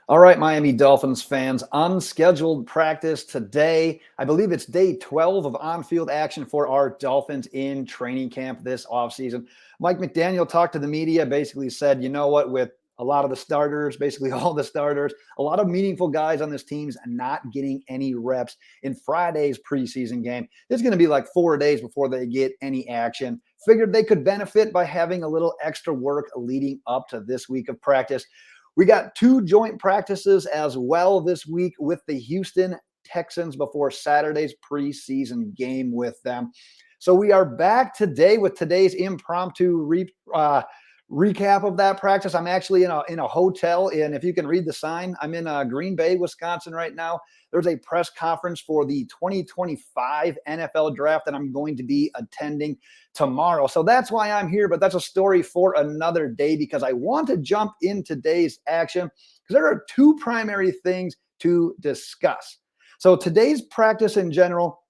All right, Miami Dolphins fans, unscheduled practice today. I believe it's day 12 of on-field action for our Dolphins in training camp this offseason. Mike McDaniel talked to the media, basically said, you know what, with a lot of the starters, basically all the starters, a lot of meaningful guys on this team's not getting any reps in Friday's preseason game. It's going to be like 4 days before they get any action. Figured they could benefit by having a little extra work leading up to this week of practice. We got two joint practices as well this week with the Houston Texans before Saturday's preseason game with them. So we are back today with today's impromptu recap of that practice. I'm actually in a hotel, and if you can read the sign, I'm in Green Bay, Wisconsin right now. There's a press conference for the 2025 NFL draft that I'm going to be attending tomorrow. So that's why I'm here, but that's a story for another day because I want to jump in today's action because there are two primary things to discuss. So today's practice in general,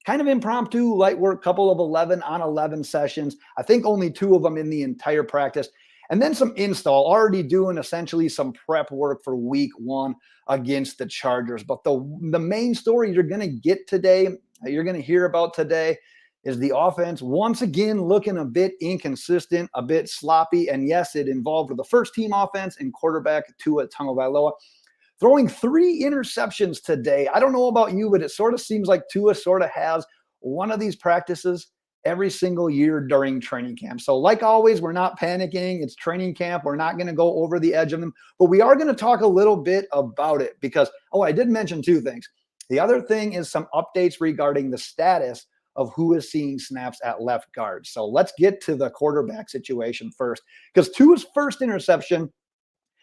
kind of impromptu, light work, couple of 11 on 11 sessions. I think only two of them in the entire practice. And then some install, already doing essentially some prep work for week one against the Chargers. But the main story you're going to get today, you're going to hear about today, is the offense once again looking a bit inconsistent, a bit sloppy. And yes, it involved the first team offense and quarterback Tua Tagovailoa throwing 3 interceptions today. I don't know about you, but it sort of seems like Tua sort of has one of these practices every single year during training camp. So like always, we're not panicking. It's training camp. We're not going to go over the edge of them, but we are going to talk a little bit about it because, I did mention two things. The other thing is some updates regarding the status of who is seeing snaps at left guard. So let's get to the quarterback situation first because Tua's first interception,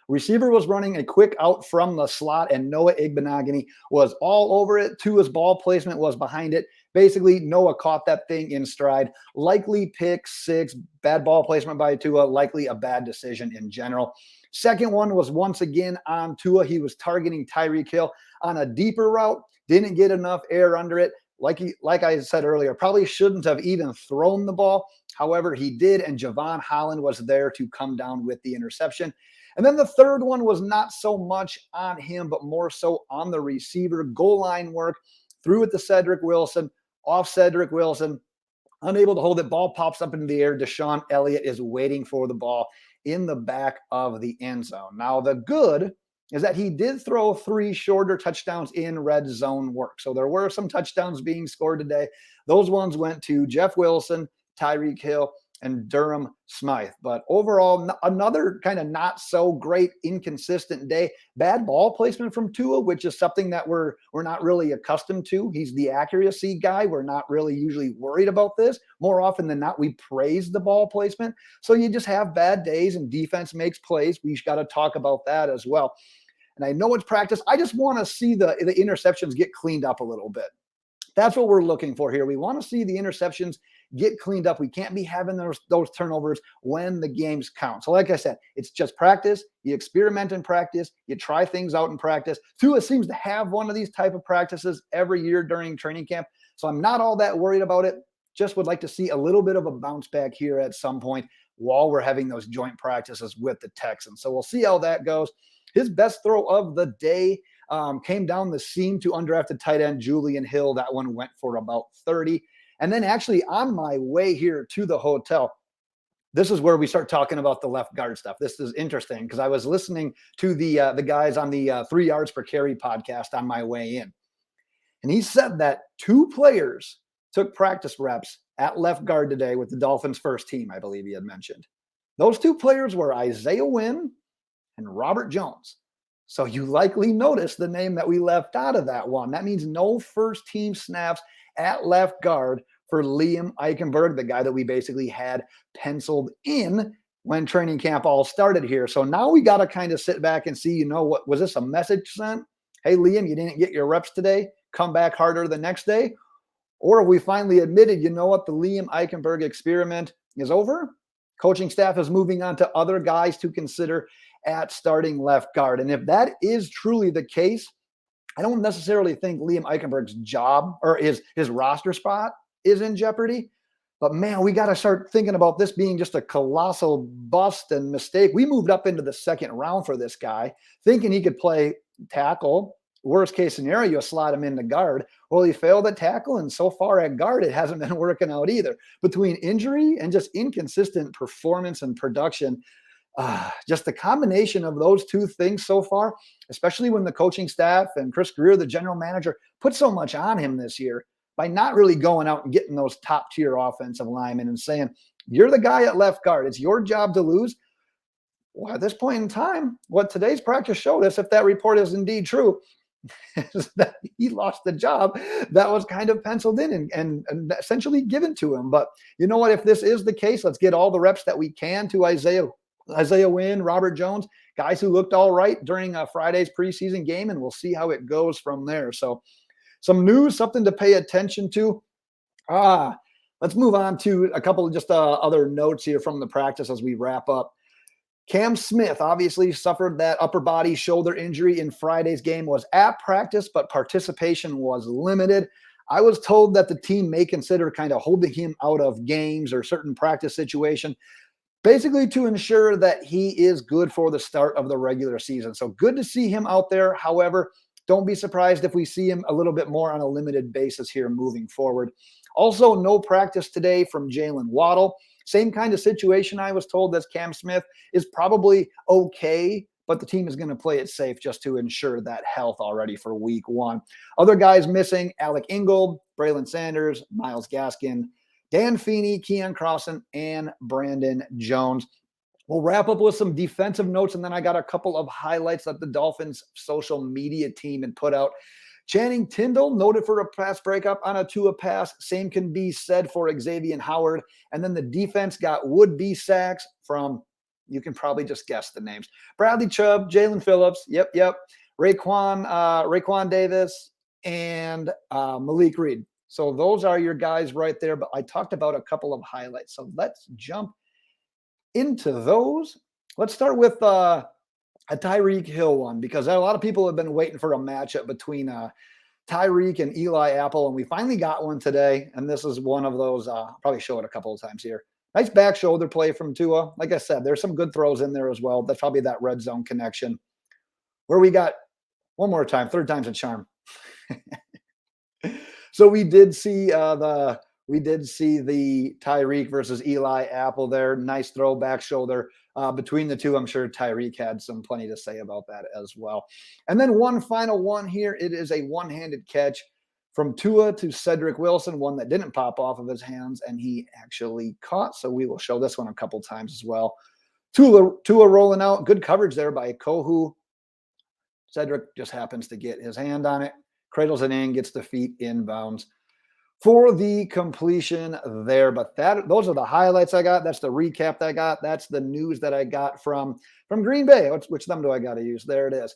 receiver was running a quick out from the slot, and Noah Igbenogany was all over it. Tua's ball placement was behind it. Basically, Noah caught that thing in stride. Likely pick six, bad ball placement by Tua, likely a bad decision in general. Second one was once again on Tua. He was targeting Tyreek Hill on a deeper route, didn't get enough air under it. Like I said earlier, probably shouldn't have even thrown the ball. However, he did, and Javon Holland was there to come down with the interception. And then the third one was not so much on him, but more so on the receiver. Goal line work, threw it to Cedric Wilson, off Cedric Wilson, unable to hold it. Ball pops up into the air. Deshaun Elliott is waiting for the ball in the back of the end zone. Now, the good is that he did throw 3 shorter touchdowns in red zone work. So there were some touchdowns being scored today. Those ones went to Jeff Wilson, Tyreek Hill, and Durham Smythe. But overall, another kind of not so great, inconsistent day. Bad ball placement from Tua, which is something that we're not really accustomed to. He's the accuracy guy. We're not really usually worried about this. More often than not, we praise the ball placement. So you just have bad days and defense makes plays. We've got to talk about that as well. And I know it's practice. I just want to see the interceptions get cleaned up a little bit. That's what we're looking for here. We want to see the interceptions get cleaned up. We can't be having those turnovers when the games count. So like I said, it's just practice. You experiment in practice. You try things out in practice. Tua seems to have one of these type of practices every year during training camp. So I'm not all that worried about it. Just would like to see a little bit of a bounce back here at some point while we're having those joint practices with the Texans. So we'll see how that goes. His best throw of the day came down the seam to undrafted tight end Julian Hill. That one went for about 30. And then actually on my way here to the hotel, this is where we start talking about the left guard stuff. This is interesting because I was listening to the guys on the 3 yards per carry podcast on my way in. And he said that 2 players took practice reps at left guard today with the Dolphins first team, I believe he had mentioned. Those 2 players were Isaiah Wynn and Robert Jones. So you likely noticed the name that we left out of that one. That means no first team snaps at left guard for Liam Eichenberg, the guy that we basically had penciled in when training camp all started here. So now we got to kind of sit back and see, what was this a message sent? Hey, Liam, you didn't get your reps today. Come back harder the next day. Or have we finally admitted, the Liam Eichenberg experiment is over? Coaching staff is moving on to other guys to consider at starting left guard. And if that is truly the case, I don't necessarily think Liam Eichenberg's job or his roster spot is in jeopardy. But man, we got to start thinking about this being just a colossal bust and mistake. We moved up into the second round for this guy, thinking he could play tackle. Worst case scenario, you slot him into guard. Well, he failed at tackle, and so far at guard, it hasn't been working out either. Between injury and just inconsistent performance and production, just the combination of those two things so far, especially when the coaching staff and Chris Greer, the general manager, put so much on him this year by not really going out and getting those top tier offensive linemen and saying, you're the guy at left guard. It's your job to lose. Well, at this point in time, what today's practice showed us, if that report is indeed true, is that he lost the job that was kind of penciled in and essentially given to him. But you know what? If this is the case, let's get all the reps that we can to Isaiah Wynn, Robert Jones, guys who looked all right during Friday's preseason game, and we'll see how it goes from there. So some news, something to pay attention to. Let's move on to a couple of just other notes here from the practice as we wrap up. Cam Smith obviously suffered that upper body shoulder injury in Friday's game, was at practice, but participation was limited. I was told that the team may consider kind of holding him out of games or certain practice situation, basically to ensure that he is good for the start of the regular season. So good to see him out there. However, don't be surprised if we see him a little bit more on a limited basis here moving forward. Also, no practice today from Jaylen Waddle. Same kind of situation, I was told, as Cam Smith is probably okay, but the team is going to play it safe just to ensure that health already for week one. Other guys missing: Alec Ingold, Braylon Sanders, Myles Gaskin, Dan Feeney, Keion Crossen, and Brandon Jones. We'll wrap up with some defensive notes, and then I got a couple of highlights that the Dolphins social media team had put out. Channing Tindall noted for a pass breakup on a Tua pass. Same can be said for Xavier Howard. And then the defense got would-be sacks from, you can probably just guess the names: Bradley Chubb, Jalen Phillips, yep, Raekwon Davis, and Malik Reed. So those are your guys right there. But I talked about a couple of highlights. So let's jump into those. Let's start with a Tyreek Hill one, because a lot of people have been waiting for a matchup between Tyreek and Eli Apple, and we finally got one today. And this is one of those. I'll probably show it a couple of times here. Nice back shoulder play from Tua. Like I said, there's some good throws in there as well. That's probably that red zone connection where we got one more time, third time's a charm. So we did see the Tyreek versus Eli Apple there. Nice throw, back shoulder. Between the two, I'm sure Tyreek had plenty to say about that as well. And then one final one here. It is a one-handed catch from Tua to Cedric Wilson, one that didn't pop off of his hands, and he actually caught. So we will show this one a couple times as well. Tua rolling out. Good coverage there by Kohu. Cedric just happens to get his hand on it, cradles it in, gets the feet inbounds for the completion there. But those are the highlights I got. That's the recap that I got. That's the news that I got from Green Bay. Which thumb do I got to use? There it is.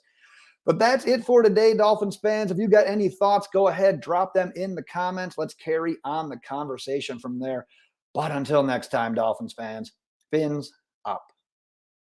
But that's it for today, Dolphins fans. If you got any thoughts, go ahead, drop them in the comments. Let's carry on the conversation from there. But until next time, Dolphins fans, fins up.